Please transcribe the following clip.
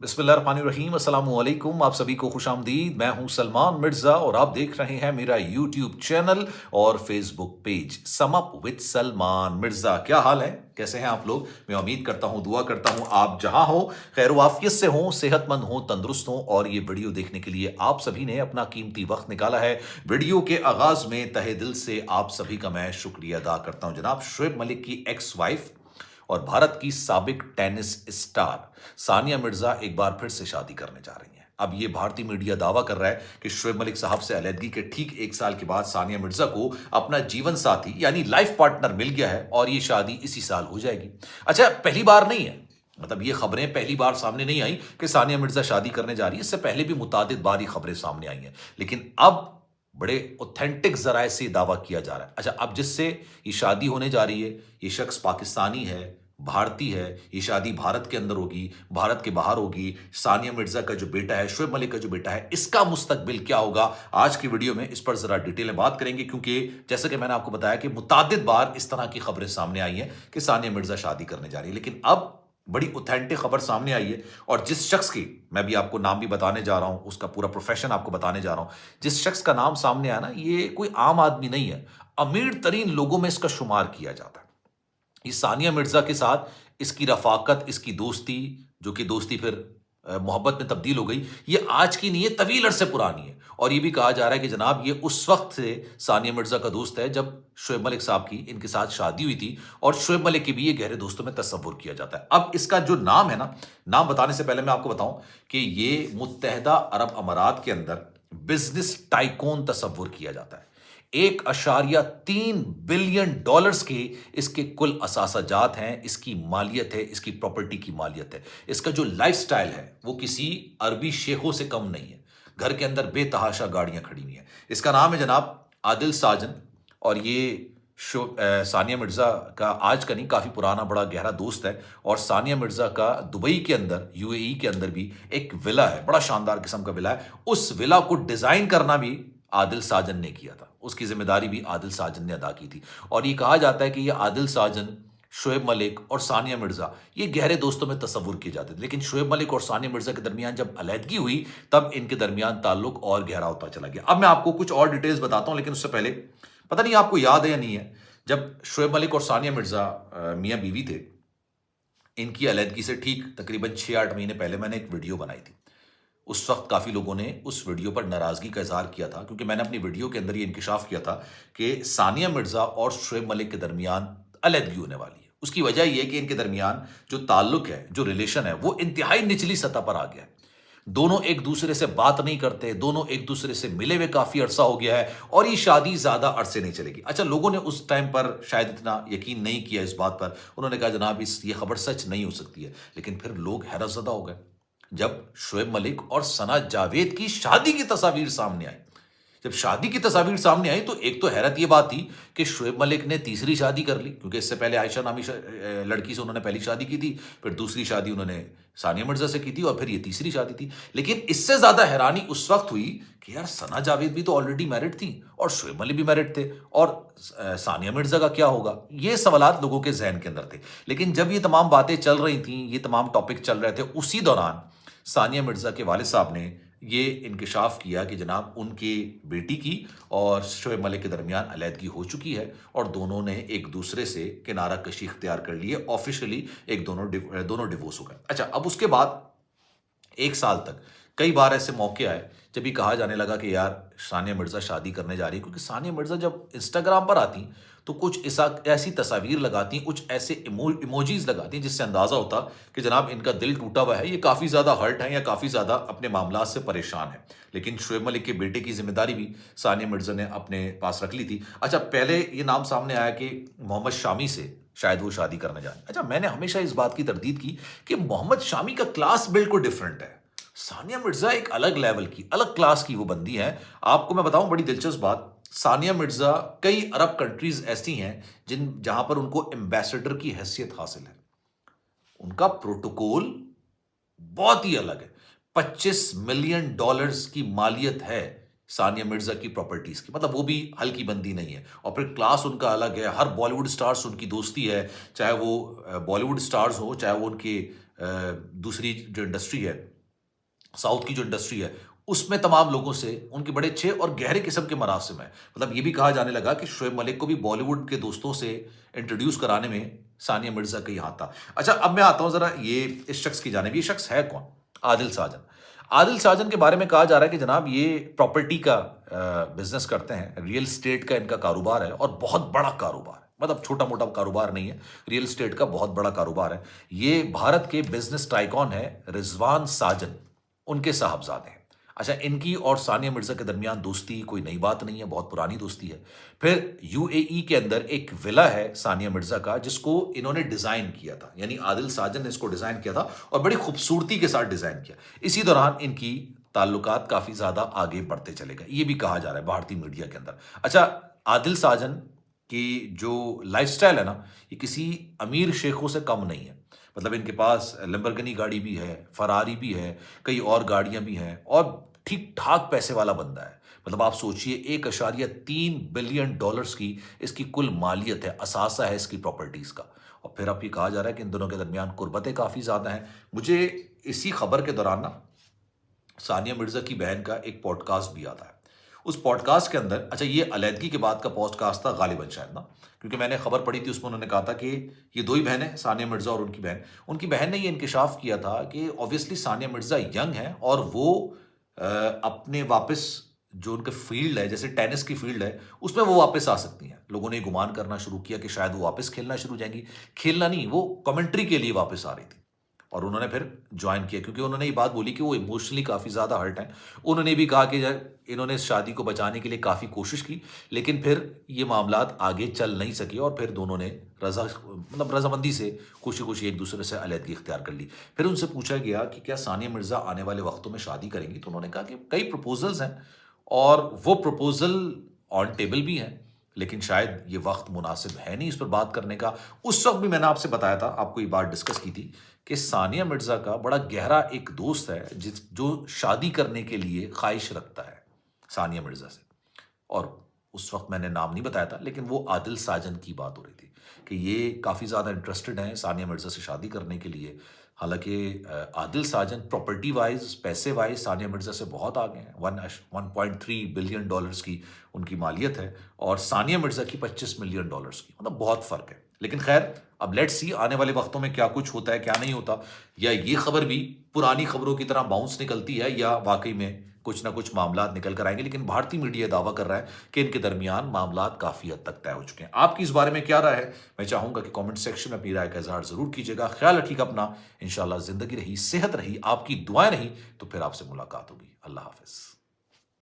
बिस्मिल्लाहिर्रहमानिर्रहीम, अस्सलामुअलैकुम। आप सभी को खुश आमदीद। मैं हूं सलमान मिर्ज़ा और आप देख रहे हैं मेरा यूट्यूब चैनल और Facebook page sum up with Salman Mirza. क्या हाल है, कैसे हैं आप लोग? मैं उम्मीद करता हूं, दुआ करता हूं आप जहां हो खैर वाफियत से हों, सेहतमंद हों, तंदुरुस्त हों। और ये वीडियो देखने के लिए आप सभी ने अपना कीमती वक्त निकाला है। वीडियो के आगाज में तहे दिल से आप सभी का मैं शुक्रिया अदा करता हूं। जनाब शोएब मलिक की एक्स वाइफ और भारत की साबिक टेनिस स्टार सानिया मिर्जा एक बार फिर से शादी करने जा रही हैं। अब ये भारतीय मीडिया दावा कर रहा है कि शोएब मलिक साहब से अलहदगी के ठीक एक साल के बाद सानिया मिर्जा को अपना जीवन साथी यानी लाइफ पार्टनर मिल गया है और ये शादी इसी साल हो जाएगी। अच्छा, पहली बार नहीं है, मतलब ये खबरें पहली बार सामने नहीं आई कि सानिया मिर्जा शादी करने जा रही है। इससे पहले भी मुतादिद बार ये खबरें सामने आई हैं, लेकिन अब बड़े ऑथेंटिक जराए से दावा किया जा रहा है। अच्छा, अब जिससे ये शादी होने जा रही है, ये शख्स पाकिस्तानी है, भारतीय है। ये शादी भारत के अंदर होगी, भारत के बाहर होगी। सानिया मिर्जा का जो बेटा है, शोएब मलिक का जो बेटा है, इसका मुस्तकबिल क्या होगा, आज की वीडियो में इस पर जरा डिटेल में बात करेंगे। क्योंकि जैसा कि मैंने आपको बताया कि मुतादिद बार इस तरह की खबरें सामने आई हैं कि सानिया मिर्जा शादी करने जा रही है, लेकिन अब बड़ी ऑथेंटिक खबर सामने आई है। और जिस शख्स की मैं भी आपको नाम भी बताने जा रहा हूं, उसका पूरा प्रोफेशन आपको बताने जा रहा हूं, जिस शख्स का नाम सामने आया ना, ये कोई आम आदमी नहीं है, अमीर तरीन लोगों में इसका शुमार किया जाता है। ये सानिया मिर्जा के साथ इसकी रफाकत, इसकी दोस्ती, जो कि दोस्ती फिर मोहब्बत में तब्दील हो गई, ये आज की नहीं है, तवील अरसे पुरानी है। और ये भी कहा जा रहा है कि जनाब ये उस वक्त से सानिया मिर्जा का दोस्त है जब शोएब मलिक साहब की इनके साथ शादी हुई थी, और शोएब मलिक के भी ये गहरे दोस्तों में तस्वुर किया जाता है। अब इसका जो नाम है ना, नाम बताने से पहले मैं आपको बताऊं कि ये मुत्तहदा अरब अमारात के अंदर बिजनेस टाइकोन तस्वुर किया जाता है। 1.3 बिलियन डॉलर्स के इसके कुल असासाजात हैं, इसकी मालियत है, इसकी प्रॉपर्टी की मालियत है। इसका जो लाइफस्टाइल है वो किसी अरबी शेखों से कम नहीं है। घर के अंदर बेतहाशा गाड़ियां खड़ी हुई हैं। इसका नाम है जनाब आदिल साजन। और ये सानिया मिर्जा का आज का नहीं, काफी पुराना बड़ा गहरा दोस्त है। और सानिया मिर्जा का दुबई के अंदर, यूएई के अंदर भी एक विला है, बड़ा शानदार किस्म का विला है। उस विला को डिजाइन करना भी आदिल साजन ने किया था, उसकी जिम्मेदारी भी आदिल साजन ने अदा की थी। और ये कहा जाता है कि ये आदिल साजन, शोएब मलिक और सानिया मिर्जा ये गहरे दोस्तों में तस्वुर किए जाते थे। लेकिन शोएब मलिक और सानिया मिर्जा के दरमियान जब अलहदगी हुई, तब इनके दरमियान ताल्लुक और गहरा होता चला गया। अब मैं आपको कुछ और डिटेल्स बताता हूं, लेकिन उससे पहले पता नहीं आपको याद है या नहीं है, जब शोएब मलिक और सानिया मिर्जा मियां बीवी थे, इनकी अलहदगी से ठीक तकरीबन 6-8 महीने पहले मैंने एक वीडियो बनाई थी। उस वक्त काफ़ी लोगों ने उस वीडियो पर नाराज़गी का इजहार किया था, क्योंकि मैंने अपनी वीडियो के अंदर ये इंकिशाफ किया था कि सानिया मिर्ज़ा और शोएब मलिक के दरमियान अलहदगी होने वाली है। उसकी वजह यह है कि इनके दरमियान जो ताल्लुक है, जो रिलेशन है, वो इंतहाई निचली सतह पर आ गया है। दोनों एक दूसरे से बात नहीं करते, दोनों एक दूसरे से मिले हुए काफ़ी अरसा हो गया है, और ये शादी ज़्यादा अरसे नहीं चलेगी। अच्छा, लोगों ने उस टाइम पर शायद इतना यकीन नहीं किया इस बात पर। उन्होंने कहा जनाब ये खबर सच नहीं हो सकती है। लेकिन फिर लोग हैरतज़दा हो गए जब शोएब मलिक और सना जावेद की शादी की तस्वीर सामने आई। जब शादी की तस्वीर सामने आई तो एक तो हैरत ये बात थी कि शोएब मलिक ने तीसरी शादी कर ली, क्योंकि इससे पहले आयशा नामी लड़की से उन्होंने पहली शादी की थी, फिर दूसरी शादी उन्होंने सानिया मिर्जा से की थी, और फिर ये तीसरी शादी थी। लेकिन इससे ज्यादा हैरानी उस वक्त हुई कि यार सना जावेद भी तो ऑलरेडी मैरिड थी और शोएब मलिक भी मैरिड थे, और सानिया मिर्जा का क्या होगा, ये सवालात लोगों के जहन के अंदर थे। लेकिन जब ये तमाम बातें चल रही थी, ये तमाम टॉपिक चल रहे थे, उसी दौरान सानिया मिर्जा के वालिद साहब ने ये इंकिशाफ किया कि जनाब उनकी बेटी की और शोएब मलिक के दरमियान अलहदगी हो चुकी है, और दोनों ने एक दूसरे से किनारा कशी इख्तियार कर ली है। ऑफिशियली दोनों डिवोर्स हो गए। अच्छा, अब उसके बाद एक साल तक कई बार ऐसे मौके आए जब ये कहा जाने लगा कि यार सानिया मिर्जा शादी करने जा रही है, क्योंकि सानिया मिर्जा जब इंस्टाग्राम पर आती तो कुछ ऐसी तस्वीर लगाती, कुछ ऐसे इमोजीज लगाती जिससे अंदाजा होता कि जनाब इनका दिल टूटा हुआ है, ये काफी ज्यादा हर्ट है या काफी ज्यादा अपने मामला से परेशान है। लेकिन शोएब मलिक के बेटे की जिम्मेदारी भी सानिया मिर्जा ने अपने पास रख ली थी। अच्छा, पहले ये नाम सामने आया कि मोहम्मद शामी से शायद वो शादी करने जाए। अच्छा, मैंने हमेशा इस बात की तरदीद की कि मोहम्मद शामी का क्लास बिल्कुल डिफरेंट है। सानिया मिर्जा एक अलग लेवल की, अलग क्लास की वो बंदी है। आपको मैं बताऊं बड़ी दिलचस्प बात, सानिया मिर्जा कई अरब कंट्रीज ऐसी हैं जहां पर उनको एम्बेसडर की हैसियत हासिल है। उनका प्रोटोकॉल बहुत ही अलग है। 25 मिलियन डॉलर्स की मालियत है सानिया मिर्जा की प्रॉपर्टीज की, मतलब वो भी हल्की बंदी नहीं है। और फिर क्लास उनका अलग है, हर बॉलीवुड स्टार्स उनकी दोस्ती है, चाहे वो बॉलीवुड स्टार्स हो, चाहे वो उनके دوسری جو انڈسٹری ہے، ساؤتھ کی جو انڈسٹری ہے، اس میں تمام لوگوں سے ان کے بڑے اچھے اور گہرے قسم کے مراسم ہیں. مطلب یہ بھی کہا جانے لگا کہ شعیب ملک کو بھی بالی ووڈ کے دوستوں سے انٹروڈیوس کرانے میں ثانیہ مرزا کا ہی ہاتھ تھا. اچھا اب میں آتا ہوں ذرا یہ اس شخص کی جانب. یہ شخص ہے کون؟ عادل ساجن. عادل ساجن کے بارے میں کہا جا رہا ہے کہ جناب یہ پراپرٹی کا بزنس کرتے ہیں، ریئل اسٹیٹ کا ان کا کاروبار ہے اور بہت بڑا کاروبار ہے. مطلب چھوٹا موٹا کاروبار نہیں ہے، ریئل اسٹیٹ کا بہت بڑا کاروبار ہے. یہ بھارت کے بزنس ٹائکون ہے رضوان ساجن، ان کے صاحبزادے ہیں. اچھا ان کی اور ثانیہ مرزا کے درمیان دوستی کوئی نئی بات نہیں ہے، بہت پرانی دوستی ہے. پھر یو اے ای کے اندر ایک ولا ہے ثانیہ مرزا کا جس کو انہوں نے ڈیزائن کیا تھا، یعنی عادل ساجن نے اس کو ڈیزائن کیا تھا اور بڑی خوبصورتی کے ساتھ ڈیزائن کیا. اسی دوران ان کی تعلقات کافی زیادہ آگے بڑھتے چلے گئے، یہ بھی کہا جا رہا ہے بھارتی میڈیا کے اندر. اچھا عادل ساجن کی جو لائف سٹائل ہے نا، یہ کسی امیر شیخوں سے کم نہیں ہے. مطلب ان کے پاس لمبرگنی گاڑی بھی ہے، فراری بھی ہے، کئی اور گاڑیاں بھی ہیں اور ٹھیک ٹھاک پیسے والا بندہ ہے. مطلب آپ سوچئے 1.3 بلین ڈالرز کی اس کی کل مالیت ہے، اثاثہ ہے اس کی پراپرٹیز کا. اور پھر اب یہ کہا جا رہا ہے کہ ان دونوں کے درمیان قربتیں کافی زیادہ ہیں. مجھے اسی خبر کے دوران نا ثانیہ مرزا کی بہن کا ایک پوڈ کاسٹ بھی آتا ہے. اس پوڈ کاسٹ کے اندر، اچھا یہ علیحدگی کے بعد کا پوڈ کاسٹ تھا غالباً شاید نا، کیونکہ میں نے خبر پڑھی تھی اس میں انہوں نے کہا تھا کہ یہ دو ہی بہن ہیں، ثانیہ مرزا اور ان کی بہن نے یہ انکشاف کیا تھا کہ اوبویسلی ثانیہ مرزا ینگ ہیں اور وہ اپنے واپس جو ان کا فیلڈ ہے، جیسے ٹینس کی فیلڈ ہے، اس میں وہ واپس آ سکتی ہیں. لوگوں نے گمان کرنا شروع کیا کہ شاید وہ واپس کھیلنا شروع ہو جائیں گی. کھیلنا نہیں، وہ کمنٹری کے لیے واپس آ رہی تھی اور انہوں نے پھر جوائن کیا، کیونکہ انہوں نے یہ بات بولی کہ وہ ایموشنلی کافی زیادہ ہرٹ ہیں. انہوں نے بھی کہا کہ انہوں نے شادی کو بچانے کے لیے کافی کوشش کی، لیکن پھر یہ معاملات آگے چل نہیں سکے اور پھر دونوں نے رضامندی سے خوشی خوشی ایک دوسرے سے علیحدگی اختیار کر لی. پھر ان سے پوچھا گیا کہ کیا ثانیہ مرزا آنے والے وقتوں میں شادی کریں گی، تو انہوں نے کہا کہ کئی پروپوزلز ہیں اور وہ پروپوزل آن ٹیبل بھی ہیں، لیکن شاید یہ وقت مناسب ہے نہیں اس پر بات کرنے کا. اس وقت بھی میں نے آپ سے بتایا تھا، آپ کو یہ بات ڈسکس کی تھی کہ ثانیہ مرزا کا بڑا گہرا ایک دوست ہے جو شادی کرنے کے لیے خواہش رکھتا ہے ثانیہ مرزا سے. اور اس وقت میں نے نام نہیں بتایا تھا، لیکن وہ عادل ساجن کی بات ہو رہی تھی کہ یہ کافی زیادہ انٹرسٹڈ ہیں ثانیہ مرزا سے شادی کرنے کے لیے. حالانکہ عادل ساجن پراپرٹی وائز، پیسے وائز ثانیہ مرزا سے بہت آگے ہیں. 1.3 بلین ڈالرز کی ان کی مالیت ہے اور ثانیہ مرزا کی 25 ملین ڈالرز کی، مطلب بہت فرق ہے. لیکن خیر اب لیٹ سی آنے والے وقتوں میں کیا کچھ ہوتا ہے کیا نہیں ہوتا، یا یہ خبر بھی پرانی خبروں کی طرح باؤنس نکلتی ہے یا واقعی میں کچھ نہ کچھ معاملات نکل کر آئیں گے. لیکن بھارتی میڈیا دعویٰ کر رہا ہے کہ ان کے درمیان معاملات کافی حد تک طے ہو چکے ہیں. آپ کی اس بارے میں کیا رائے ہے؟ میں چاہوں گا کہ کامنٹ سیکشن میں اپنی رائے کا اظہار ضرور کیجیے گا. خیال رکھیے گا اپنا. انشاءاللہ زندگی رہی، صحت رہی، آپ کی دعائیں رہی تو پھر آپ سے ملاقات ہوگی. اللہ حافظ.